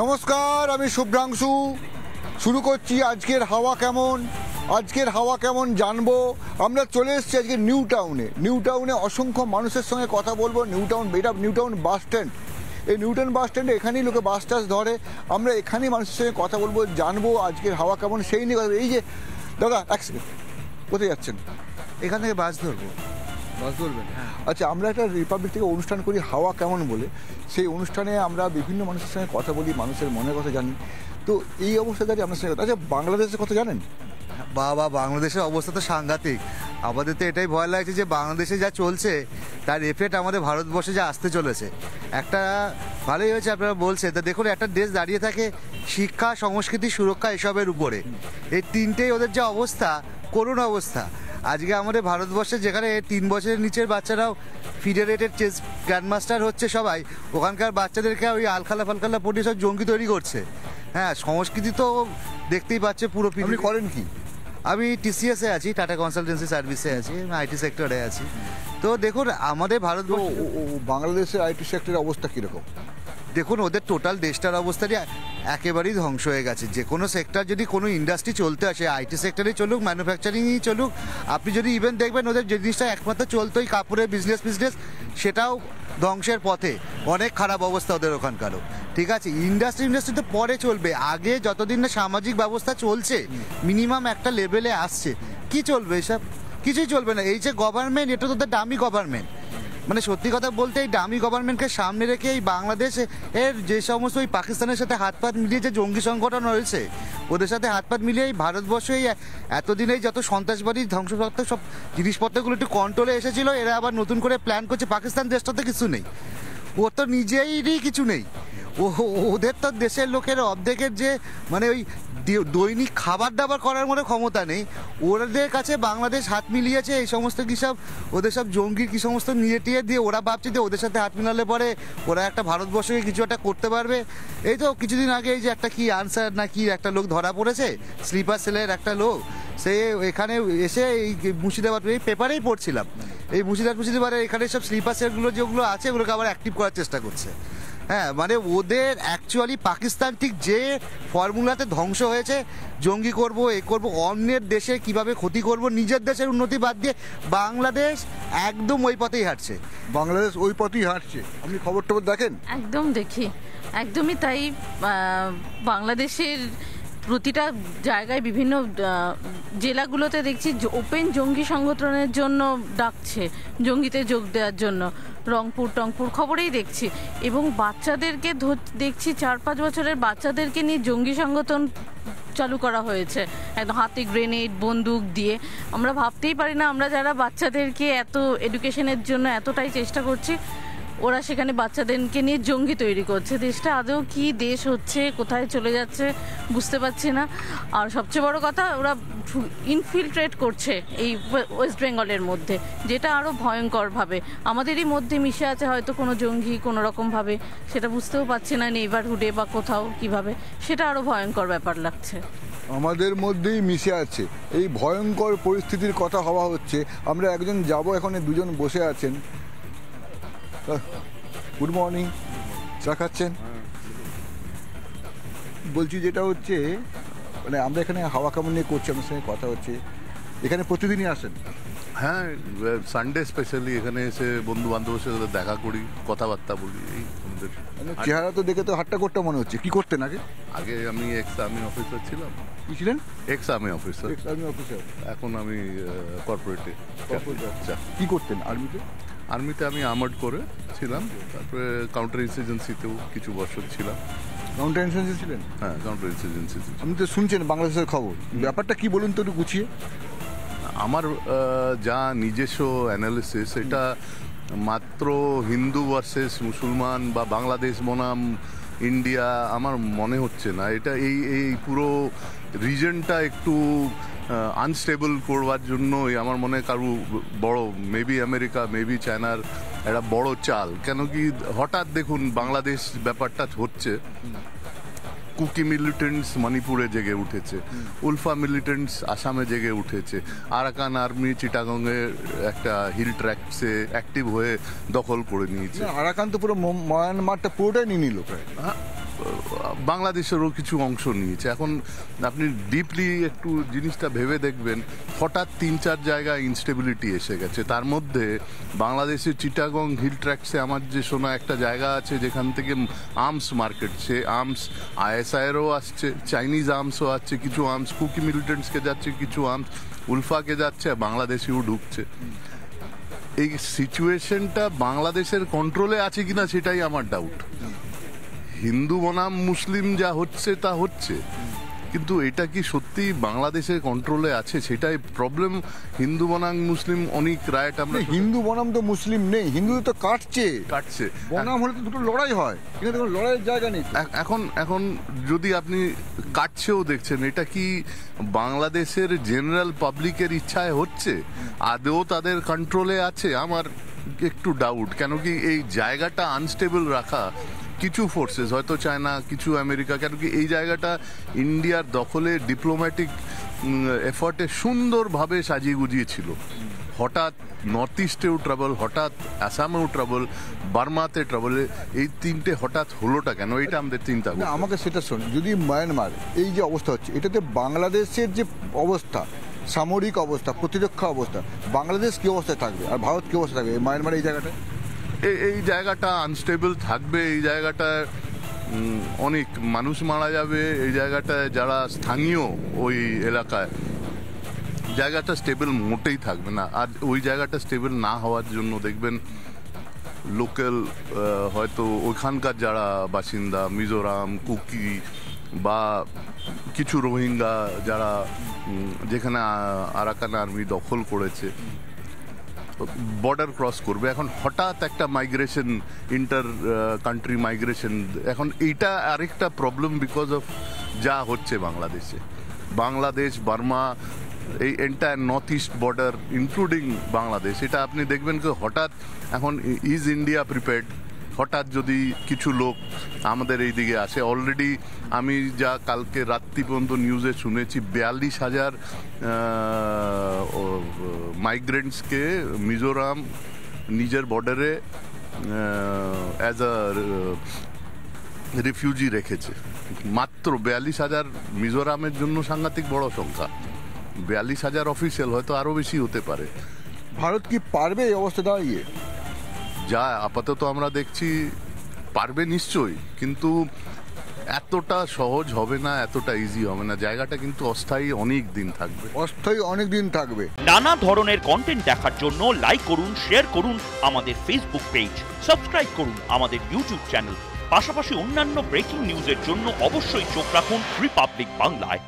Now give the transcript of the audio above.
নমস্কার, আমি শুভ্রাংশু। শুরু করছি আজকের হাওয়া কেমন জানবো। আমরা চলে এসেছি আজকে নিউ টাউনে অসংখ্য মানুষের সঙ্গে কথা বলবো। নিউ টাউন বাস স্ট্যান্ড, এই নিউ টাউন বাস স্ট্যান্ডে এখানেই লোকে বাস টাস ধরে। আমরা এখানেই মানুষের সঙ্গে কথা বলবো, জানবো আজকের হাওয়া কেমন সেই নিয়ে কথা। এই যে দাদা, এক সেকেন্ড, কোথায় যাচ্ছেন? এখান থেকে বাস ধরবো। বাস ধরবেন? আচ্ছা, আমরা একটা রিপাবলিক থেকে অনুষ্ঠান করি হাওয়া কেমন বলে। সেই অনুষ্ঠানে আমরা বিভিন্ন মানুষের সঙ্গে কথা বলি, মানুষের মনের কথা জানি। তো এই অবস্থা দাঁড়িয়ে আপনার সঙ্গে, আচ্ছা বাংলাদেশের কথা জানেন? বাবা, বাংলাদেশের অবস্থা তো সাংঘাতিক। আমাদের তো এটাই ভয় লাগছে যে বাংলাদেশে যা চলছে তার এফেক্ট আমাদের ভারতবর্ষে যা আসতে চলেছে। একটা ভালোই হয়েছে আপনারা বলছে, তা দেখুন একটা দেশ দাঁড়িয়ে থাকে শিক্ষা, সংস্কৃতি, সুরক্ষা এসবের উপরে। এই তিনটেই ওদের যা অবস্থা, করুণ অবস্থা। আজকে আমাদের ভারতবর্ষে যেখানে 3 বছরের নিচের বাচ্চারাও ফিডারেটেড চেস গ্র্যান্ডমাস্টার হচ্ছে সবাই, ওখানকার বাচ্চাদেরকে ওই আলখালা ফালখালা পড়িয়ে সব জঙ্গি তৈরি করছে। হ্যাঁ, সংস্কৃতি তো দেখতেই পাচ্ছে পুরো। আপনি করেন কি? আমি টিসিএসে আছি, টাটা কনসালটেন্সি সার্ভিসে আছি, আমি আইটি সেক্টরে আছি। তো দেখুন আমাদের ভারতবর্ষ, বাংলাদেশের আইটি সেক্টরের অবস্থা কীরকম? দেখুন ওদের টোটাল দেশটার অবস্থাটি একেবারেই ধ্বংস হয়ে গেছে। যে কোনো সেক্টর, যদি কোনো ইন্ডাস্ট্রি চলতে আসে, আইটি সেক্টরেই চলুক, ম্যানুফ্যাকচারিংই চলুক, আপনি যদি ইভেন দেখবেন ওদের যে জিনিসটা একমাত্র চলতো ওই কাপড়ের বিজনেস সেটাও ধ্বংসের পথে। অনেক খারাপ অবস্থা ওদের ওখানকারও। ঠিক আছে, ইন্ডাস্ট্রি তো পরে চলবে। আগে যতদিন না সামাজিক ব্যবস্থা চলছে, মিনিমাম একটা লেভেলে আসছে, কি চলবে এসব? কিছুই চলবে না। এই যে গভর্নমেন্ট, এটা তো দামি গভর্নমেন্ট। মানে সত্যি কথা বলতে এই দামি গভর্নমেন্টকে সামনে রেখে এই বাংলাদেশ এর যে সমস্ত ওই পাকিস্তানের সাথে হাত পাত মিলিয়ে যে জঙ্গি সংগঠন রয়েছে, ওদের সাথে হাত পাত মিলিয়ে এই ভারতবর্ষে এই এতদিনেই যত সন্ত্রাসবাদী ধ্বংসপ্রাপ্ত সব জিনিসপত্রগুলো একটু কন্ট্রোলে এসেছিলো, এরা আবার নতুন করে প্ল্যান করছে। পাকিস্তান দেশটাতে কিছু নেই, ওর তো নিজেরই কিছু নেই। ওদের তো দেশের লোকের অর্ধেকের যে মানে ওই দৈনিক খাবার দাবার করার মতো ক্ষমতা নেই। ওদের কাছে বাংলাদেশ হাত মিলিয়েছে এই সমস্ত কী সব, ওদের সব জঙ্গির কী সমস্ত নিয়ে টিয়ে দিয়ে ওরা ভাবছে যে ওদের সাথে হাত মিলালে পরে ওরা একটা ভারতবর্ষকে কিছু একটা করতে পারবে। এই তো কিছুদিন আগে এই যে একটা কি আনসার না কি একটা লোক ধরা পড়েছে, স্লিপার সেলের একটা লোক, সে এখানে এসে এই মুর্শিদাবাদ, এই পেপারেই পড়ছিলাম, এই মুর্শিদাবাদের এখানে সব স্লিপার সেলগুলো যেগুলো আছে ওগুলোকে আবার অ্যাক্টিভ করার চেষ্টা করছে। হ্যাঁ, মানে ওদের অ্যাকচুয়ালি পাকিস্তান ঠিক যে ফর্মুলাতে ধ্বংস হয়েছে, জঙ্গি করব, এ করব, অন্যের দেশে কিভাবে ক্ষতি করব, নিজের দেশের উন্নতি বাদ দিয়ে বাংলাদেশ একদম ওই পথেই হাঁটছে। বাংলাদেশ ওই পথেই হাঁটছে। আপনি খবর টবর দেখেন? একদম দেখি, একদমই তাই। বাংলাদেশের প্রতিটা জায়গায় বিভিন্ন জেলাগুলোতে দেখছি ওপেন জঙ্গি সংগঠনের জন্য ডাকছে, জঙ্গিতে যোগ দেওয়ার জন্য। রংপুর টংপুর খবরেই দেখছি, এবং বাচ্চাদেরকে দেখছি 4-5 বছরের বাচ্চাদেরকে নিয়ে জঙ্গি সংগঠন চালু করা হয়েছে, একদম হাতে গ্রেনেড বন্দুক দিয়ে। আমরা ভাবতেই পারি না, আমরা যারা বাচ্চাদেরকে এত এডুকেশনের জন্য এতটাই চেষ্টা করছি, ওরা সেখানে বাচ্চাদেরকে নিয়ে জঙ্গি তৈরি করছে। দেশটা আদৌ কি দেশ হচ্ছে, কোথায় চলে যাচ্ছে বুঝতে পারছি না। আর সবচেয়ে বড় কথা, ওরা ইনফিলট্রেট করছে এই ওয়েস্ট বেঙ্গলের মধ্যে, যেটা আরও ভয়ঙ্করভাবে আমাদেরই মধ্যে মিশে আছে হয়তো কোনো জঙ্গি কোনো রকমভাবে, সেটা বুঝতেও পারছি না নেইবারহুডে বা কোথাও কিভাবে, সেটা আরও ভয়ঙ্কর ব্যাপার লাগছে। আমাদের মধ্যেই মিশে আছে, এই ভয়ঙ্কর পরিস্থিতির কথা হওয়া হচ্ছে। আমরা একজন যাব, এখানে দুজন বসে আছেন। গুড মর্নিং, চা খাচ্ছেন? বলছি যেটা হচ্ছে, মানে আমরা এখানে হাওয়া কেমন নিয়ে করছি, আমার সঙ্গে কথা হচ্ছে। এখানে প্রতিদিনই আসেন? হ্যাঁ, সানডে স্পেশালি এখানে এসে বন্ধু বান্ধবের সাথে দেখা করি, কথাবার্তা বলি। এই আমাদের চেহারা তো দেখে তো হাট্টা করতে মনে হচ্ছে। কি করতেন আগে? আগে আমি এক্স আর্মি অফিসার ছিলাম। কি ছিলেন? Ex army officer. এখন আমি কর্পোরেটে। কি করতেন আর্মিতে? আর্মিতে আমি আর্মার্ড করে ছিলাম, তারপরে কাউন্টার ইনসার্জেন্সিতেও কিছু বছর ছিলাম। কাউন্টার ইনসার্জেন্সি ছিলেন? হ্যাঁ, কাউন্টার ইনসার্জেন্সি। আপনি তো শুনছেন বাংলাদেশের খবর, ব্যাপারটা কি বলুন তো একটু গুছিয়ে। আমার যা নিজস্ব অ্যানালিসিস, এটা মাত্র হিন্দু ভার্সেস মুসলমান বা বাংলাদেশ বনাম ইন্ডিয়া আমার মনে হচ্ছে না। এটা এই পুরো রিজনটা একটু আনস্টেবল করবার জন্যই আমার মনে হয় কারু বড়, মেবি আমেরিকা, মেবি চায়নার একটা বড় চাল। কেন কি হঠাৎ দেখুন বাংলাদেশ ব্যাপারটা হচ্ছে, কুকি মিলিটেন্টস মণিপুরে জেগে উঠেছে, উলফা মিলিটেন্টস আসামে জেগে উঠেছে, আরাকান আর্মি চিটাগংয়ের একটা হিল ট্র্যাক্টসে অ্যাক্টিভ হয়ে দখল করে নিয়েছে। আরাকান তো পুরো মায়ানমারটা পুরোটাই নিয়ে নিল প্রায়। বাংলাদেশেরও কিছু অংশ নিয়েছে। এখন আপনি ডিপলি একটু জিনিসটা ভেবে দেখবেন, হঠাৎ 3-4 জায়গায় ইনস্টেবিলিটি এসে গেছে। তার মধ্যে বাংলাদেশের চিটাগং হিল ট্র্যাক্সে আমার যে শোনা একটা জায়গা আছে যেখান থেকে আর্মস মার্কেট, সে আর্মস আইএসআইয়েরও আসছে, চাইনিজ আর্মসও আসছে, কিছু আর্মস কুকি মিলিটেন্টসকে যাচ্ছে, কিছু আর্মস উলফাকে যাচ্ছে, বাংলাদেশেও ঢুকছে। এই সিচুয়েশনটা বাংলাদেশের কন্ট্রোলে আছে কিনা সেটাই আমার ডাউট। হিন্দু বনাম মুসলিম যা হচ্ছে তা হচ্ছে, কিন্তু এটা কি সত্যি বাংলাদেশের কন্ট্রোলে আছে সেটাই প্রবলেম। হিন্দু বনাম মুসলিম অনেক রাইট আমরা হিন্দু বনাম তো মুসলিম নেই, হিন্দু তো কাটছে বনাম হলে তো দুটো লড়াই হয়, এখানে কোনো লড়াইয়ের জায়গা নেই। এখন যদি আপনি কাটছেও দেখছেন, এটা কি বাংলাদেশের জেনারেল পাবলিকের ইচ্ছায় হচ্ছে? আদৌ তাদের কন্ট্রোলে আছে? আমার একটু ডাউট। কেন কি এই জায়গাটা আনস্টেবল রাখা কিছু ফোর্সেস, হয়তো চায়না, কিছু আমেরিকা, কেন কি এই জায়গাটা ইন্ডিয়ার দখলে ডিপ্লোম্যাটিক এফার্টে সুন্দরভাবে সাজিয়ে গুজিয়েছিল। হঠাৎ নর্থ ইস্টেও ট্রাবল, হঠাৎ আসামেও ট্রাবল, বার্মাতে ট্রাবল, এই তিনটে হঠাৎ হলোটা কেন? এটা আমাদের চিন্তা করতে হবে। আমাকে সেটা শোন, যদি মায়ানমার এই যে অবস্থা হচ্ছে, এটাতে বাংলাদেশের যে অবস্থা, সামরিক অবস্থা, প্রতিরক্ষা অবস্থা, বাংলাদেশ কি অবস্থায় থাকবে আর ভারত কি অবস্থা থাকবে মায়ানমার এই জায়গাটা? এই জায়গাটা আনস্টেবল থাকবে, এই জায়গাটায় অনেক মানুষ মারা যাবে, এই জায়গাটায় যারা স্থানীয় ওই এলাকায়, জায়গাটা স্টেবল মোটেই থাকবে না। আর ওই জায়গাটা স্টেবল না হওয়ার জন্য দেখবেন লোকাল, হয়তো ওইখানকার যারা বাসিন্দা, মিজোরাম, কুকি বা কিছু রোহিঙ্গা যারা যেখানে আরাকান আর্মি দখল করেছে, বর্ডার ক্রস করবে। এখন হঠাৎ একটা মাইগ্রেশন, ইন্টার কান্ট্রি মাইগ্রেশন, এখন এইটা আরেকটা প্রবলেম বিকজ অফ যা হচ্ছে বাংলাদেশে। বাংলাদেশ, বার্মা, এই entire north east border including Bangladesh, এটা আপনি দেখবেন কি হঠাৎ এখন ইজ ইন্ডিয়া প্রিপেয়ার্ড? হঠাৎ যদি কিছু লোক আমাদের এই দিকে আসে, অলরেডি আমি যা কালকে রাত্রি পর্যন্ত নিউজে শুনেছি, 42,000 মাইগ্রেন্টসকে মিজোরাম নিজের বর্ডারে অ্যাজ আ রিফিউজি রেখেছে। মাত্র 42,000 মিজোরামের জন্য সাংঘাতিক বড় সংখ্যা। 42,000 অফিসিয়াল, হয়তো আরও বেশি হতে পারে। ভারত কি পারবে এই অবস্থা দাঁড়িয়ে? যা আপাতত আমরা দেখছি পারবে নিশ্চয়ই, কিন্তু এতটা সহজ হবে না, এতটা ইজি হবে না। জায়গাটা কিন্তু অস্থায়ী অনেক দিন থাকবে, অস্থায়ী অনেক দিন থাকবে। নানা ধরনের কন্টেন্ট দেখার জন্য লাইক করুন, শেয়ার করুন আমাদের ফেসবুক পেজ, সাবস্ক্রাইব করুন আমাদের ইউটিউব চ্যানেল। পাশাপাশি অন্যান্য ব্রেকিং নিউজের জন্য অবশ্যই চোখ রাখুন রিপাবলিক বাংলায়।